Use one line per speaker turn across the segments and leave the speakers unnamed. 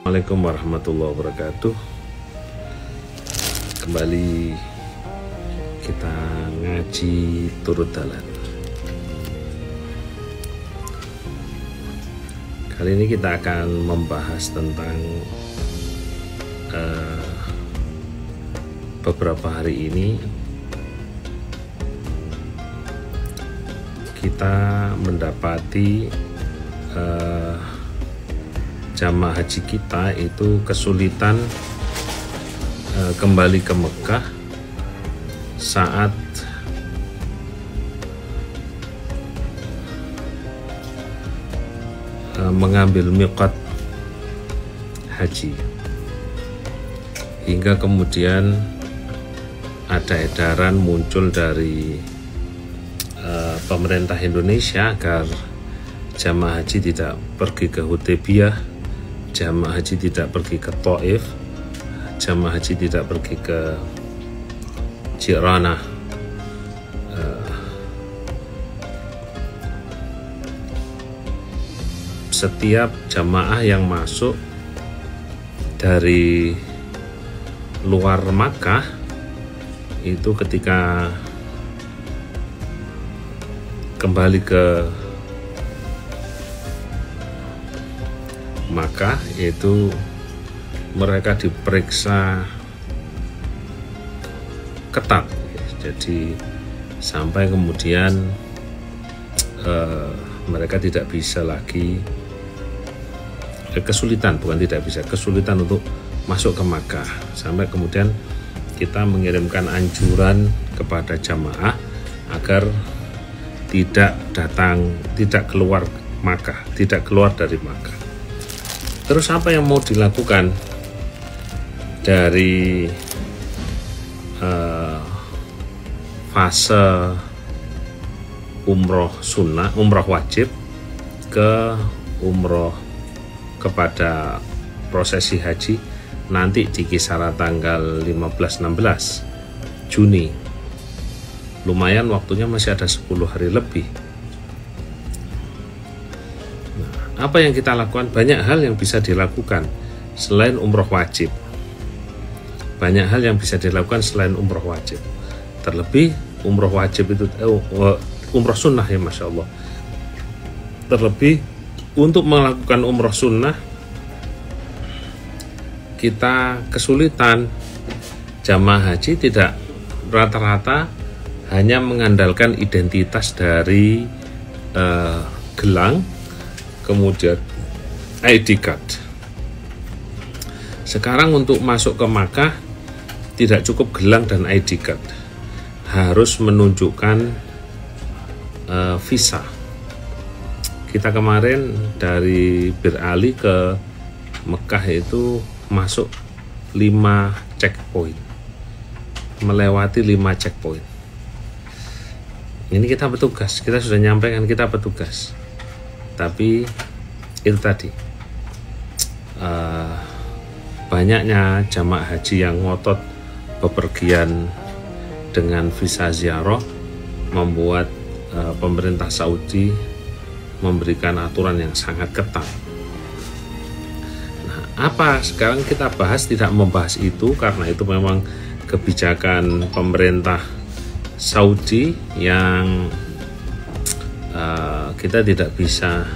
Assalamualaikum warahmatullahi wabarakatuh. Kembali kita ngaji turut dalan. Kali ini kita akan membahas tentang beberapa hari ini kita mendapati jamaah haji kita itu kesulitan kembali ke Mekah saat mengambil miqat haji, hingga kemudian ada edaran muncul dari pemerintah Indonesia agar jamaah haji tidak pergi ke Hudaybiyah, jamaah haji tidak pergi ke Thaif, jamaah haji tidak pergi ke Ji'ranah. Setiap jamaah yang masuk dari luar Makkah itu ketika kembali ke Makkah itu mereka diperiksa ketat, jadi sampai kemudian mereka tidak bisa lagi kesulitan untuk masuk ke Makkah, sampai kemudian kita mengirimkan anjuran kepada jamaah agar tidak keluar Makkah, tidak keluar dari Makkah. Terus apa yang mau dilakukan dari fase umroh sunnah, umroh wajib ke umroh kepada prosesi haji nanti di kisaran tanggal 15-16 Juni. Lumayan waktunya, masih ada 10 hari lebih. Nah, apa yang kita lakukan? Banyak hal yang bisa dilakukan selain umroh wajib. Terlebih umroh wajib itu umroh sunnah ya, Masya Allah. Terlebih untuk melakukan umroh sunnah kita kesulitan. Jamaah haji tidak rata-rata hanya mengandalkan identitas dari gelang, kemudian ID card. Sekarang untuk masuk ke Makkah tidak cukup gelang dan ID card, harus menunjukkan visa. Kita kemarin dari Bir Ali ke Mekah itu masuk 5 checkpoint, melewati 5 checkpoint. Ini kita petugas, kita sudah nyampaikan kita petugas, tapi itu tadi banyaknya jamaah haji yang ngotot bepergian dengan visa ziarah membuat pemerintah Saudi memberikan aturan yang sangat ketat. Nah, apa sekarang kita bahas, tidak membahas itu karena itu memang kebijakan pemerintah Saudi yang kita tidak bisa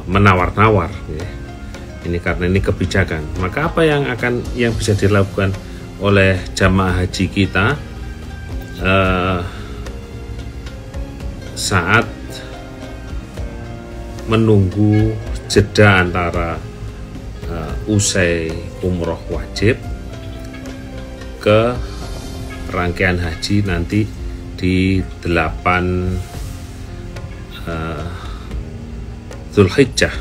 menawar-nawar ya. Ini karena ini kebijakan. Maka apa yang bisa dilakukan oleh jamaah haji kita saat menunggu jeda antara usai umroh wajib ke rangkaian haji nanti di 8 Dzulhijjah.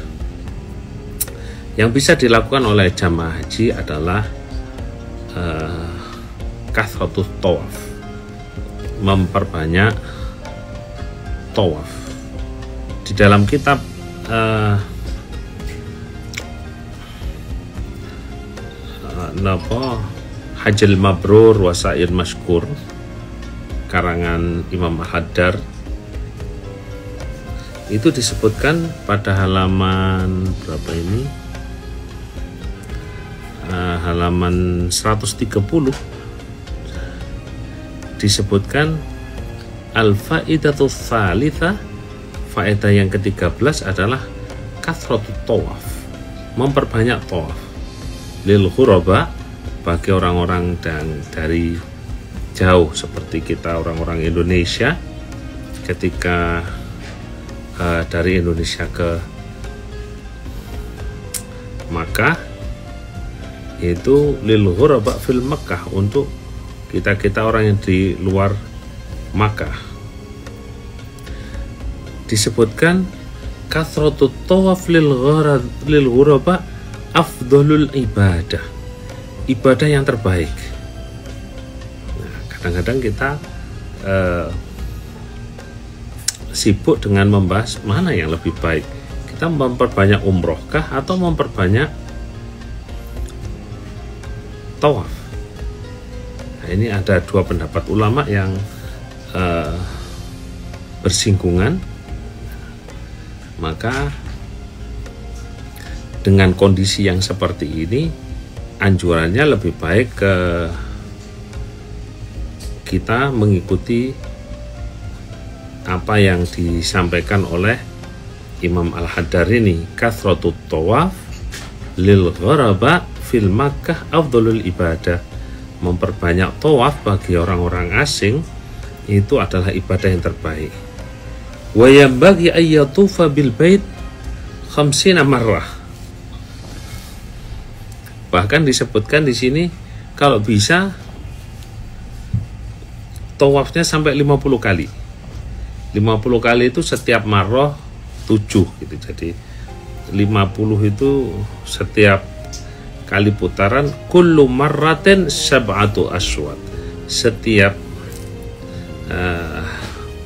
Yang bisa dilakukan oleh jamaah haji adalah kathratut tawaf, memperbanyak tawaf. Di dalam kitab Hajjul Mabrur wa Sa'yun Mashkur karangan Imam Al-Haddar itu disebutkan pada halaman berapa ini, halaman 130 disebutkan al-faidatu tsalitsa, faedah yang ke-13 adalah kathratut tawaf, memperbanyak tawaf lil ghuraba, bagi orang-orang dari jauh seperti kita orang-orang Indonesia. Ketika dari Indonesia ke Makkah itu lil ghuraba fil Makkah, untuk kita orang yang di luar Makkah. Disebutkan kathratut tawaf lil ghuraba afdhalul ibadah, ibadah yang terbaik. Nah, kadang-kadang kita sibuk dengan membahas mana yang lebih baik, kita memperbanyak umroh kah atau memperbanyak tawaf. Nah, ini ada dua pendapat ulama yang bersinggungan. Maka dengan kondisi yang seperti ini, anjurannya lebih baik kita mengikuti apa yang disampaikan oleh Imam Al-Haddari, kathratut tawaf lil ghuraba fil Makkah afdhalul ibadah, memperbanyak tawaf bagi orang-orang asing itu adalah ibadah yang terbaik. Wa yanbaghi ayyatufa bil bait 50 marrah. Bahkan disebutkan di sini kalau bisa tawafnya sampai 50 kali. 50 kali itu setiap marrah 7 gitu. Jadi 50 itu setiap kali putaran, kullu marratin sab'atu aswad. Setiap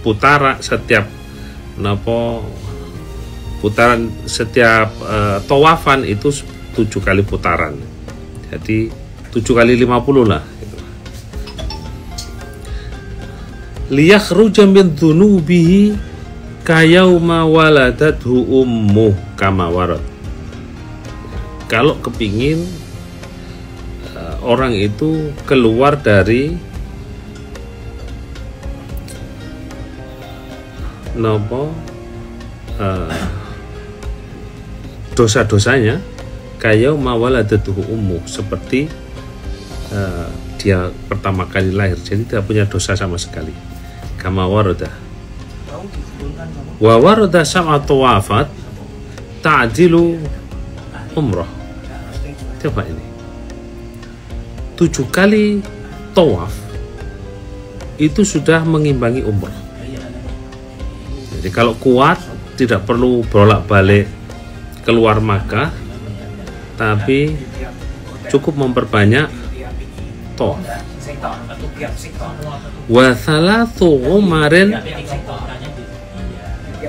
putaran setiap tawafan itu 7 kali putaran. Jadi 7 kali 50 lah gitu. Liyakhruja min dzunubihi kayauma waladathu ummuh kama warad. Kalau kepingin orang itu keluar dari dosa-dosanya, kayauma waladatuhu ummuh, seperti dia pertama kali lahir, jadi tidak punya dosa sama sekali. Kama warada wa warada sab'atu wafat ta'dilu umrah. Coba ini 7 kali tawaf itu sudah mengimbangi umrah. Jadi kalau kuat tidak perlu bolak-balik keluar Makkah, tapi cukup memperbanyak tawaf. Wa thalathu umarin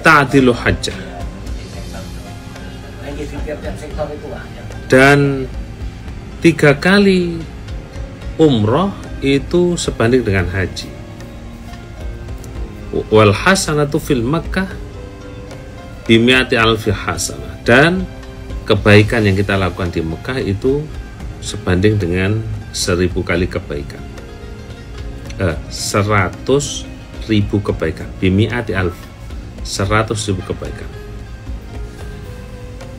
ta'dilu hajjah. Dan 3 kali umroh itu sebanding dengan haji. Wal hasanatu fil Makkah bimi'ati alfi hasanah, dan kebaikan yang kita lakukan di Mekah itu sebanding dengan 1000 kali kebaikan. 100.000 kebaikan. Bimi'ati alf, 100.000 kebaikan.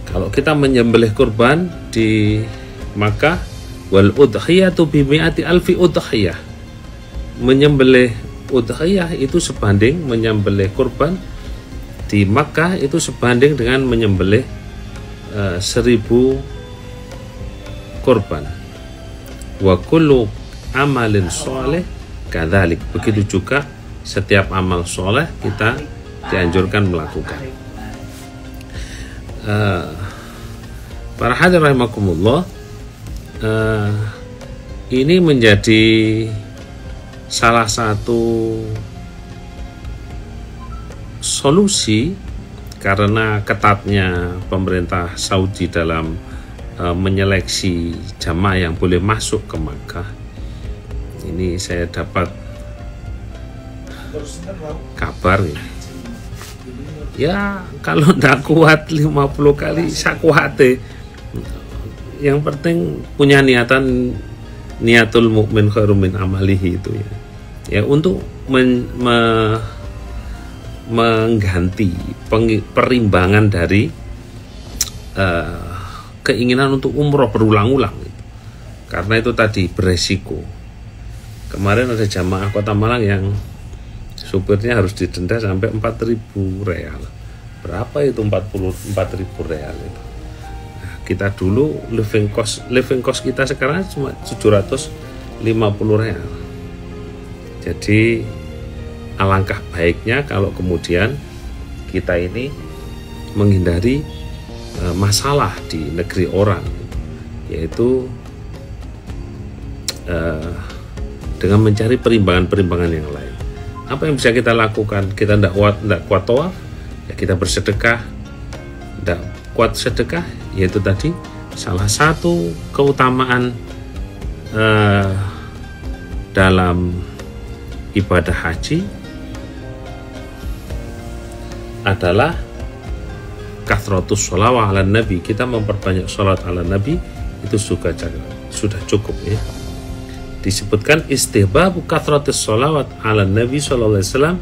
Kalau kita menyembelih kurban di Makkah, wal udhiyatu bimi'ati alfi udhiyah, menyembelih udhiyah itu sebanding menyembelih kurban di Makkah itu sebanding dengan menyembelih 1000 kurban. Wa kullu amalin sholeh kadzalik, begitu juga setiap amal soleh kita dianjurkan melakukan. Para hadirin rahimakumullah, ini menjadi salah satu solusi karena ketatnya pemerintah Saudi dalam menyeleksi jamaah yang boleh masuk ke Makkah. Ini saya dapat kabar ya, kalau tidak kuat 50 kali saya kuat yang penting punya niatul mukmin khairum min amalihi itu ya untuk mengganti perimbangan dari keinginan untuk umroh berulang-ulang gitu. Karena itu tadi beresiko. Kemarin ada jamaah Kota Malang yang supirnya harus didenda sampai 4.000 real. Berapa itu 44.000 real itu? Nah, kita dulu living cost kita sekarang cuma 750 real. Jadi alangkah baiknya kalau kemudian kita ini menghindari masalah di negeri orang, yaitu dengan mencari perimbangan-perimbangan yang lain. Apa yang bisa kita lakukan? Kita tidak kuat tawaf, ya kita bersedekah. Tidak kuat sedekah, yaitu tadi salah satu keutamaan dalam ibadah haji adalah kathratus sholawat ala nabi. Kita memperbanyak sholat ala nabi itu sudah cukup ya. Disebutkan istihbabu kathratus sholawat ala nabi sallallahu alaihi wasallam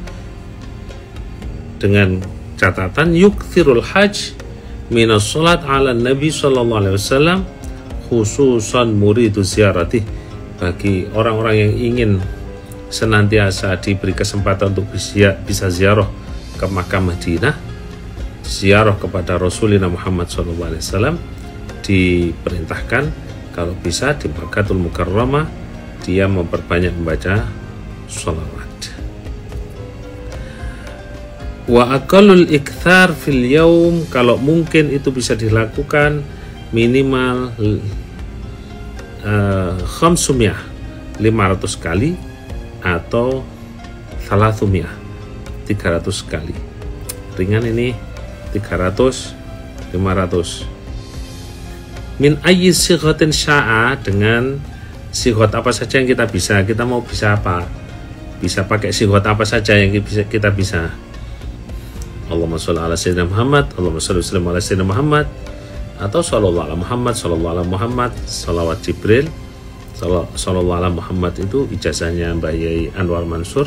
dengan catatan yukthirul hajj minas sholat ala nabi sallallahu alaihi wasallam khususan muridu ziyaratih. Bagi orang-orang yang ingin senantiasa diberi kesempatan untuk bisa ziarah ke Makkah Madinah, ziarah kepada Rasulullah Muhammad SAW, diperintahkan kalau bisa di Makkahul Mukarramah dia memperbanyak membaca sholawat. Wa aqallul ikthar fil yaum, kalau mungkin itu bisa dilakukan minimal 500 kali atau 300 kali. Ringan ini 300, 500. Min ayyi sighatin sya'a, dengan sighat apa saja yang kita bisa. Kita mau bisa apa? Bisa pakai sighat apa saja yang kita bisa. Allahumma sholli ala sayyidina Muhammad, Allahumma sholli ala sayyidina Muhammad, atau sallallahu ala Muhammad, sallallahu ala Muhammad, salawat Jibril. Sallallahu ala Muhammad itu ijazahnya Mbak Yai Anwar Mansur.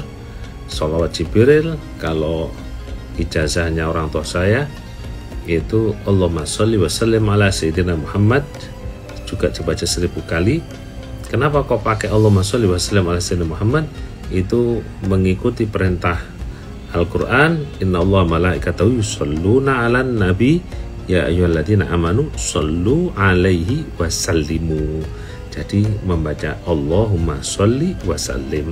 Salawat Jibril, kalau ijazahnya orang tua saya itu Allahumma sholli wa sallim ala sayyidina Muhammad, juga dibaca 1000 kali. Kenapa kok pakai Allahumma sholli wa sallim ala sayyidina Muhammad? Itu mengikuti perintah Al-Quran, inna Allah malaikatahu yusholluna ala nabi ya ayyuhalladzina amanu shollu alaihi wa sallimu. Jadi membaca Allahumma sholli wa sallim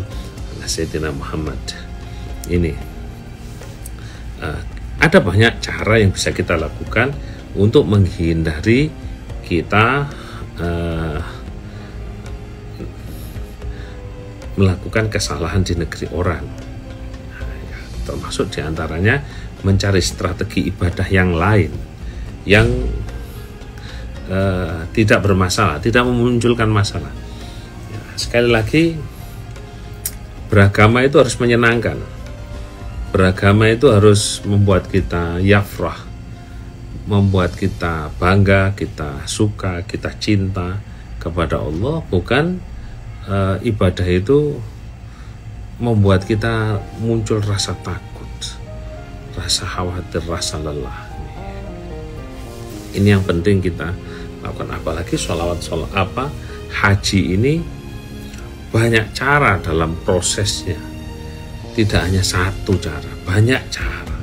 ala sayyidina Muhammad. Ini ada banyak cara yang bisa kita lakukan untuk menghindari kita melakukan kesalahan di negeri orang. Termasuk diantaranya mencari strategi ibadah yang lain yang tidak bermasalah, tidak memunculkan masalah. Ya, sekali lagi, beragama itu harus menyenangkan. Beragama itu harus membuat kita yafrah, membuat kita bangga, kita suka, kita cinta kepada Allah. Bukan ibadah itu membuat kita muncul rasa takut, rasa khawatir, rasa lelah. Ini yang penting kita lakukan. Apalagi sholawat haji ini banyak cara dalam prosesnya, tidak hanya satu cara, banyak cara.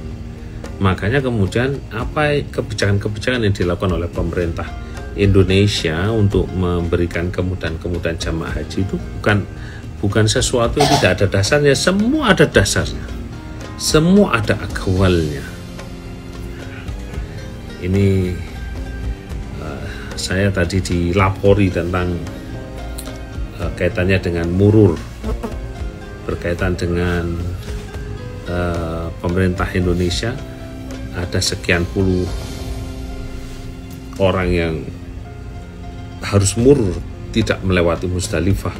Makanya kemudian apa kebijakan-kebijakan yang dilakukan oleh pemerintah Indonesia untuk memberikan kemudahan-kemudahan jamaah haji itu bukan sesuatu yang tidak ada dasarnya. Semua ada dasarnya, semua ada akwalnya. Ini saya tadi dilapori tentang kaitannya dengan murur, berkaitan dengan pemerintah Indonesia. Ada sekian puluh orang yang harus murur, tidak melewati Musdalifah.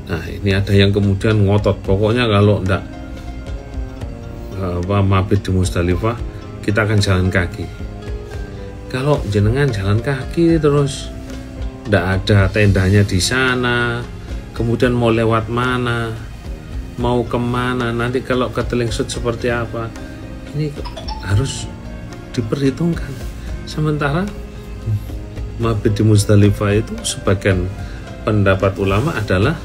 Nah, ini ada yang kemudian ngotot, pokoknya kalau enggak mabit di Musdalifah, kita akan jalan kaki. Kalau jenengan jalan kaki terus ndak ada tendanya di sana, kemudian mau lewat mana, mau kemana, nanti kalau ketelingsut seperti apa, ini harus diperhitungkan. Sementara mabit di Muzdalifah itu sebagian pendapat ulama adalah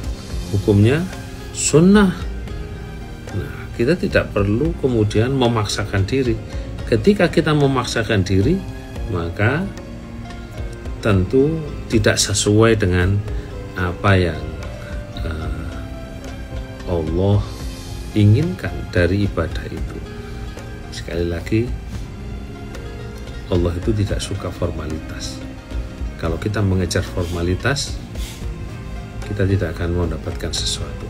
hukumnya sunnah. Nah, kita tidak perlu kemudian memaksakan diri. Ketika kita memaksakan diri, maka tentu tidak sesuai dengan apa yang Allah inginkan dari ibadah itu. Sekali lagi, Allah itu tidak suka formalitas. Kalau kita mengejar formalitas, kita tidak akan mendapatkan sesuatu.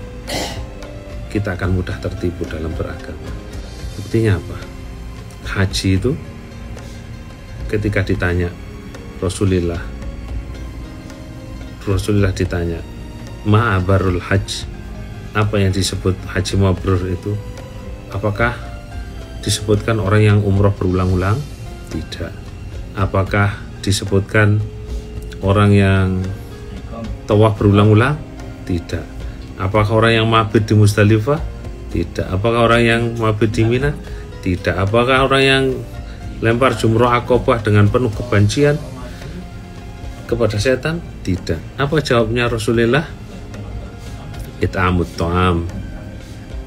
Kita akan mudah tertipu dalam beragama. Buktinya apa? Haji itu ketika ditanya Rasulullah ditanya, ma'abarul hajj, apa yang disebut haji mabrur itu? Apakah disebutkan orang yang umroh berulang-ulang? Tidak. Apakah disebutkan orang yang tawaf berulang-ulang? Tidak. Apakah orang yang mabit di Muzdalifah? Tidak. Apakah orang yang mabit di Mina? Tidak. Apakah orang yang lempar jumroh Aqabah dengan penuh kebencian kepada setan? Tidak. Apa jawabnya Rasulullah? It'amut ta'am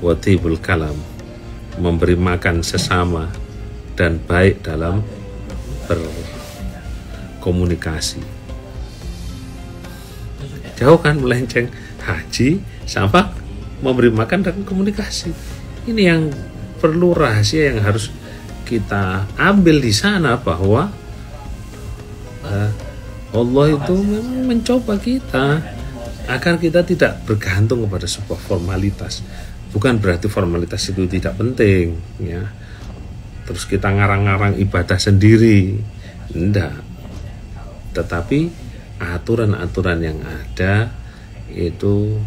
wa tibul kalam, memberi makan sesama dan baik dalam berkomunikasi. Jauh kan melenceng haji sama memberi makan dan komunikasi. Ini yang perlu rahasia yang harus kita ambil di sana, bahwa Allah itu memang mencoba kita agar kita tidak bergantung kepada sebuah formalitas. Bukan berarti formalitas itu tidak penting, ya. Terus kita ngarang-ngarang ibadah sendiri, enggak. Tetapi aturan-aturan yang ada itu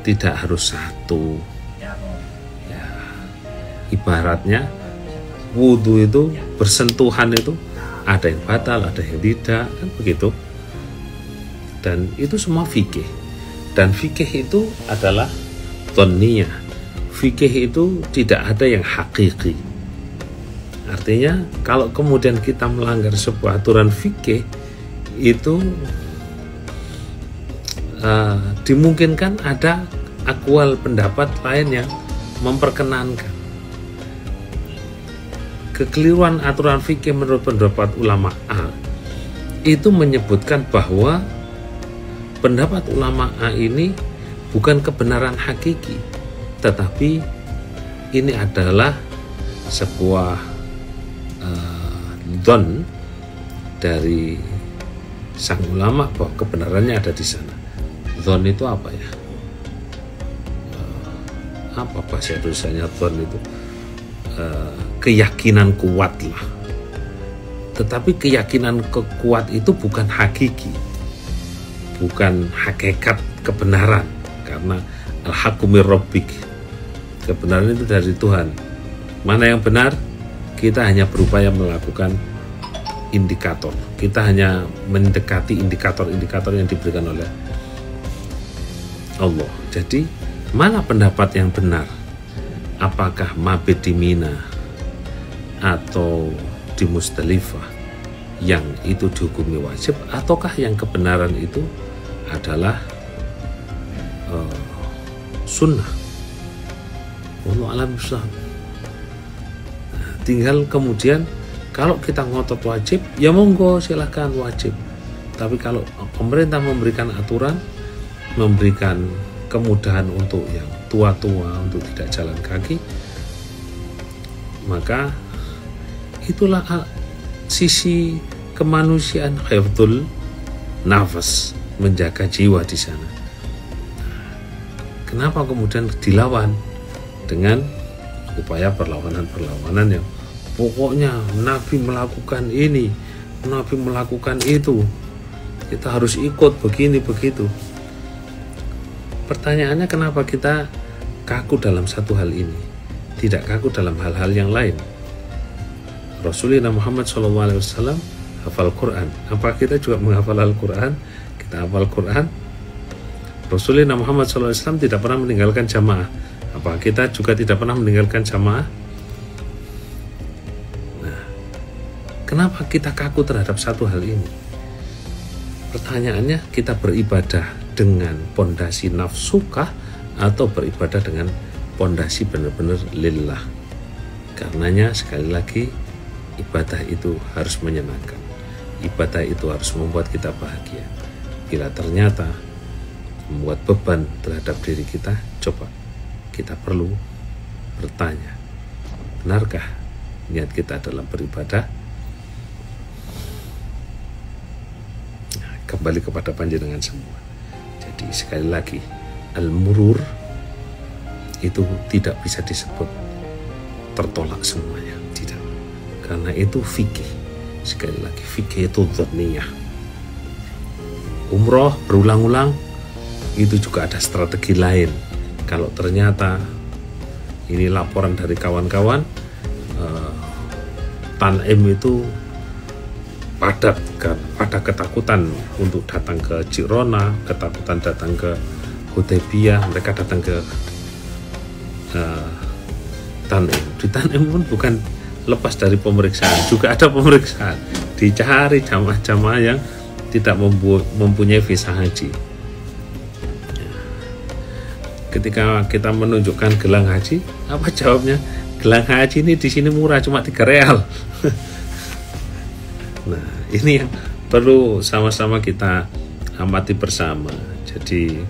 tidak harus satu. Ya, ibaratnya wudhu itu bersentuhan itu ada yang batal, ada yang tidak, kan begitu. Dan itu semua fikih. Dan fikih itu adalah dhanniyah. Fikih itu tidak ada yang hakiki. Artinya kalau kemudian kita melanggar sebuah aturan fikih, itu dimungkinkan ada akwal pendapat lain yang memperkenankan. Kekeliruan aturan fikih menurut pendapat ulama A itu menyebutkan bahwa pendapat ulama A ini bukan kebenaran hakiki, tetapi ini adalah sebuah dhon dari sang ulama bahwa kebenarannya ada di sana. Dhon itu apa ya? Apa bahasa tulisannya dhon itu? Keyakinan kuat lah. Tetapi keyakinan kuat itu bukan hakiki, bukan hakikat kebenaran, karena al-haqqu mir rabbik, kebenaran itu dari Tuhan. Mana yang benar? Kita hanya berupaya melakukan indikator, kita hanya mendekati indikator-indikator yang diberikan oleh Allah. Jadi mana pendapat yang benar? Apakah mabit di Mina atau di Muzdalifah yang itu dihukumi wajib, ataukah yang kebenaran itu adalah sunnah? Wallahu a'lam bishawab. Tinggal kemudian kalau kita ngotot wajib, ya monggo silahkan wajib. Tapi kalau pemerintah memberikan aturan, memberikan kemudahan untuk yang tua-tua untuk tidak jalan kaki, maka itulah sisi kemanusiaan, hifdzul nafas, menjaga jiwa di sana. Kenapa kemudian dilawan dengan upaya perlawanan yang pokoknya Nabi melakukan ini, Nabi melakukan itu, kita harus ikut begini begitu. Pertanyaannya, kenapa kita kaku dalam satu hal ini, tidak kaku dalam hal-hal yang lain? Rasulullah Muhammad SAW hafal Quran. Apa kita juga menghafal Al-Quran? Kita hafal Quran. Rasulullah Muhammad SAW tidak pernah meninggalkan jamaah. Apa kita juga tidak pernah meninggalkan jamaah? Nah, kenapa kita kaku terhadap satu hal ini? Pertanyaannya, kita beribadah dengan pondasi nafsukah atau beribadah dengan pondasi benar-benar lillah? Karenanya sekali lagi, ibadah itu harus menyenangkan. Ibadah itu harus membuat kita bahagia. Bila ternyata membuat beban terhadap diri kita, coba kita perlu bertanya, benarkah niat kita dalam beribadah? Nah, kembali kepada panjenengan semua. Jadi sekali lagi, al-murur itu tidak bisa disebut tertolak semuanya, tidak. Karena itu fikih. Sekali lagi, fikih itu dzanniyah. Umroh berulang-ulang itu juga ada strategi lain. Kalau ternyata ini laporan dari kawan-kawan, Tanim itu padat kan, ada ketakutan untuk datang ke Jirona, ketakutan datang ke Hudaybiyah, mereka datang ke Tanim. Di Tanim pun bukan lepas dari pemeriksaan, juga ada pemeriksaan, dicari jamaah-jamaah yang tidak mempunyai visa haji. Ketika kita menunjukkan gelang haji, apa jawabnya? Gelang haji ini di sini murah, cuma 3 real. Nah, ini yang perlu sama-sama kita amati bersama. Jadi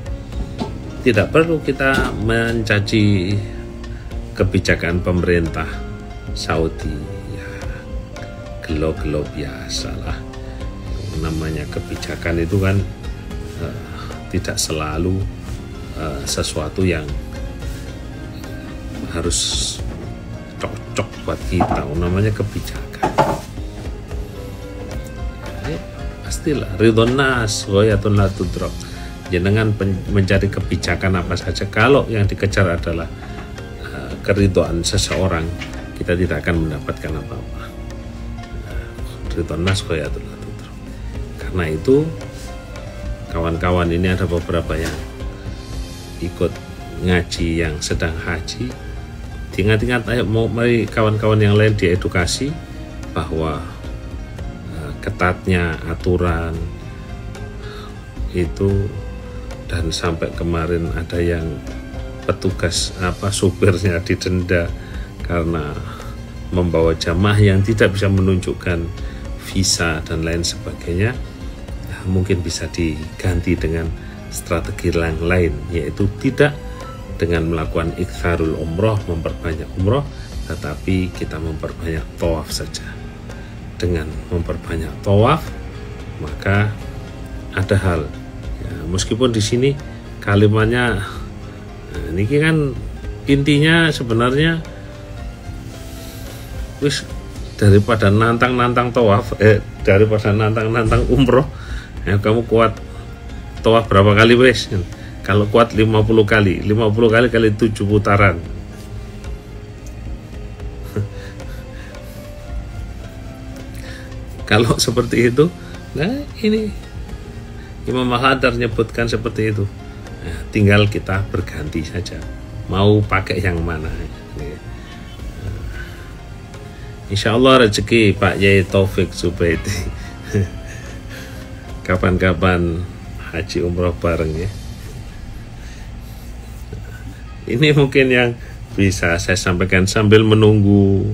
tidak perlu kita mencaci kebijakan pemerintah Saudi, ya gelo-gelo biasa lah. Namanya kebijakan itu kan tidak selalu sesuatu yang harus cocok buat kita. Namanya kebijakan, ya, pastilah ridhon nas ghayatun la tudrak. Jangan mencari kebijakan apa saja kalau yang dikejar adalah keridhaan seseorang, kita tidak akan mendapatkan apa-apa. Ridhon nas ghayatun la tudrak. Karena itu kawan-kawan ini ada beberapa yang ikut ngaji yang sedang haji, ingat-ingat, ayo mari kawan-kawan yang lain diedukasi bahwa ketatnya aturan itu, dan sampai kemarin ada yang petugas supirnya didenda karena membawa jamaah yang tidak bisa menunjukkan visa dan lain sebagainya. Mungkin bisa diganti dengan strategi yang lain, yaitu tidak dengan melakukan iktsarul umroh, memperbanyak umroh, tetapi kita memperbanyak tawaf saja. Dengan memperbanyak tawaf, maka ada hal, ya, meskipun di sini kalimatnya, ini kan intinya sebenarnya wis daripada nantang-nantang tawaf, daripada nantang-nantang umroh, ya kamu kuat tawaf berapa kali wes? Kalau kuat 50 kali kali 7 putaran. Kalau seperti itu, nah ini Imam Al-Haddar nyebutkan seperti itu. Nah, tinggal kita berganti saja, mau pakai yang mana. Insya Allah rezeki Pak Yai Taufik Zubaidi. Kapan-kapan haji umroh bareng ya. Ini mungkin yang bisa saya sampaikan sambil menunggu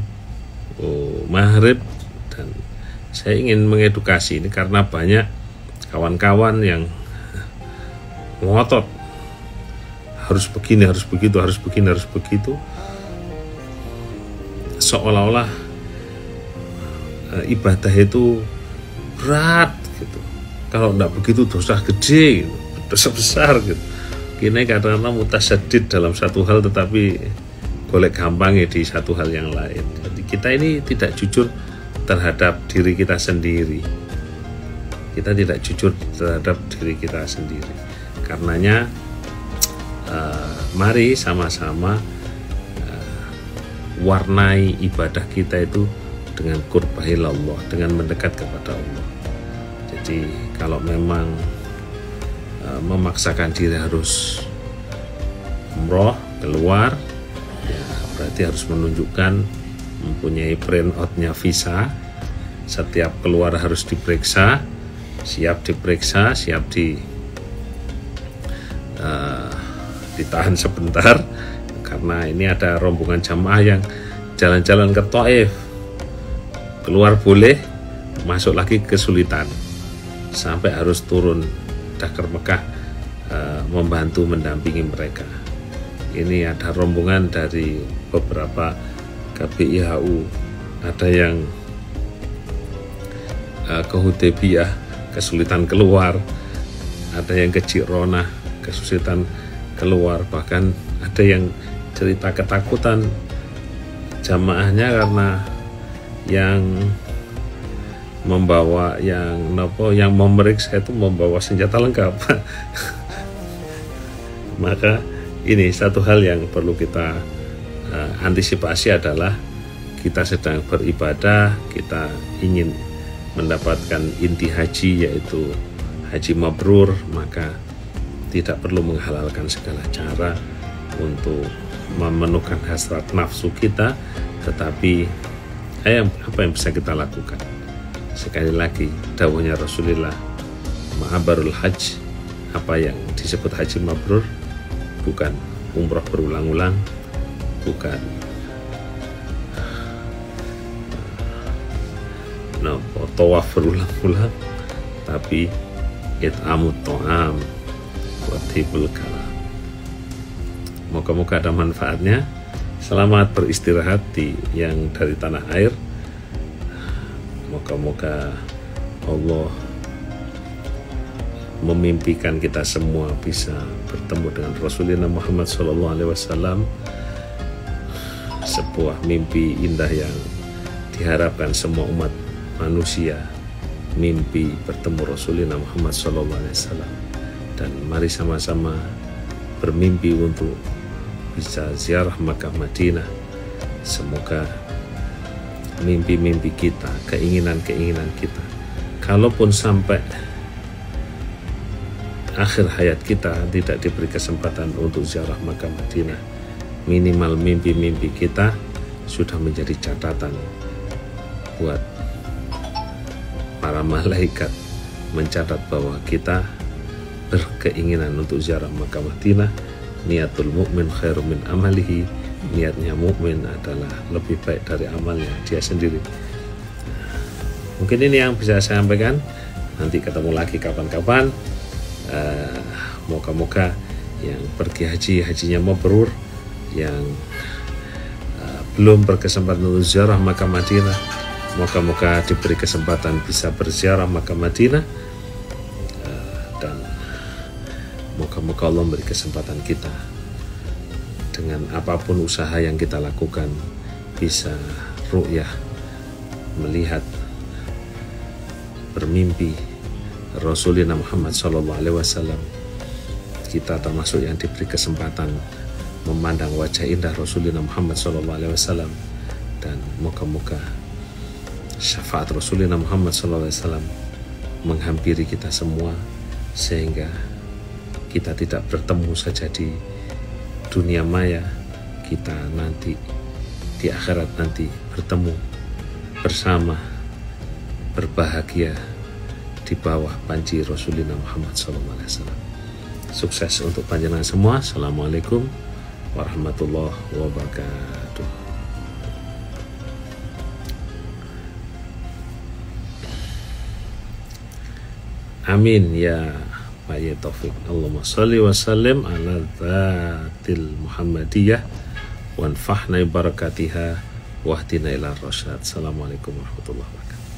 maghrib, dan saya ingin mengedukasi ini karena banyak kawan-kawan yang ngotot harus begini, harus begitu, harus begini, harus begitu, seolah-olah ibadah itu berat gitu. Kalau enggak begitu dosa gede, dosa besar gitu. Kini kadang-kadang mutasyadid dalam satu hal tetapi golek gampang ya di satu hal yang lain. Jadi kita ini tidak jujur terhadap diri kita sendiri. Kita tidak jujur terhadap diri kita sendiri. Karenanya mari sama-sama warnai ibadah kita itu dengan qurbahilallah, dengan mendekat kepada Allah. Jadi kalau memang memaksakan diri harus umroh keluar, ya berarti harus menunjukkan mempunyai printout-nya visa. Setiap keluar harus diperiksa, siap diperiksa, siap ditahan sebentar, karena ini ada rombongan jamaah yang jalan-jalan ke Taif, keluar boleh, masuk lagi kesulitan, sampai harus turun Dakar Mekah membantu mendampingi mereka. Ini ada rombongan dari beberapa KBIHU, ada yang ke Hudaybiyah kesulitan keluar, ada yang ke Ji'ronah kesulitan keluar, bahkan ada yang cerita ketakutan jamaahnya karena yang membawa yang memeriksa itu membawa senjata lengkap. Maka ini satu hal yang perlu kita antisipasi adalah kita sedang beribadah, kita ingin mendapatkan inti haji yaitu haji mabrur, maka tidak perlu menghalalkan segala cara untuk memenuhkan hasrat nafsu kita, tetapi apa yang bisa kita lakukan? Sekali lagi, dawuhnya Rasulullah, ma'abarul hajj, apa yang disebut haji mabrur, bukan umroh berulang-ulang, bukan tawaf berulang-ulang, tapi it'amut ta'am wa tibul kalam. Moga-moga ada manfaatnya. Selamat beristirahat yang dari tanah air. Moga-moga Allah memimpikan kita semua bisa bertemu dengan Rasulullah Muhammad SAW, sebuah mimpi indah yang diharapkan semua umat manusia, mimpi bertemu Rasulullah Muhammad SAW. Dan mari sama-sama bermimpi untuk bisa ziarah Makkah Madinah. Semoga mimpi-mimpi kita, keinginan-keinginan kita, kalaupun sampai akhir hayat kita tidak diberi kesempatan untuk ziarah Makkah Madinah, minimal mimpi-mimpi kita sudah menjadi catatan buat para malaikat mencatat bahwa kita berkeinginan untuk ziarah Makkah Madinah. Niatul mukmin khairum min amalihi, niatnya mukmin adalah lebih baik dari amalnya dia sendiri. Mungkin ini yang bisa saya sampaikan. Nanti ketemu lagi kapan-kapan. Moga-moga yang pergi hajinya mabrur, yang belum berkesempatan untuk ziarah Makkah Madinah, moga-moga diberi kesempatan bisa berziarah Makkah Madinah, dan moga-moga Allah memberi kesempatan kita dengan apapun usaha yang kita lakukan bisa ru'yah, melihat, bermimpi Rasulullah Muhammad SAW. Kita termasuk yang diberi kesempatan memandang wajah indah Rasulullah Muhammad SAW, dan moga-moga syafaat Rasulullah Muhammad SAW menghampiri kita semua, sehingga kita tidak bertemu saja di dunia maya, kita nanti di akhirat nanti bertemu bersama, berbahagia di bawah panji Rasulullah Muhammad SAW. Sukses untuk panjenengan semua. Assalamualaikum warahmatullahi wabarakatuh. Amin ya Pak Taufik. Allahumma sholli wa sallim ala dzatil Muhammadiyah wanfa'na barakatiha wahdina ila rasyad. Assalamualaikum warahmatullahi wabarakatuh.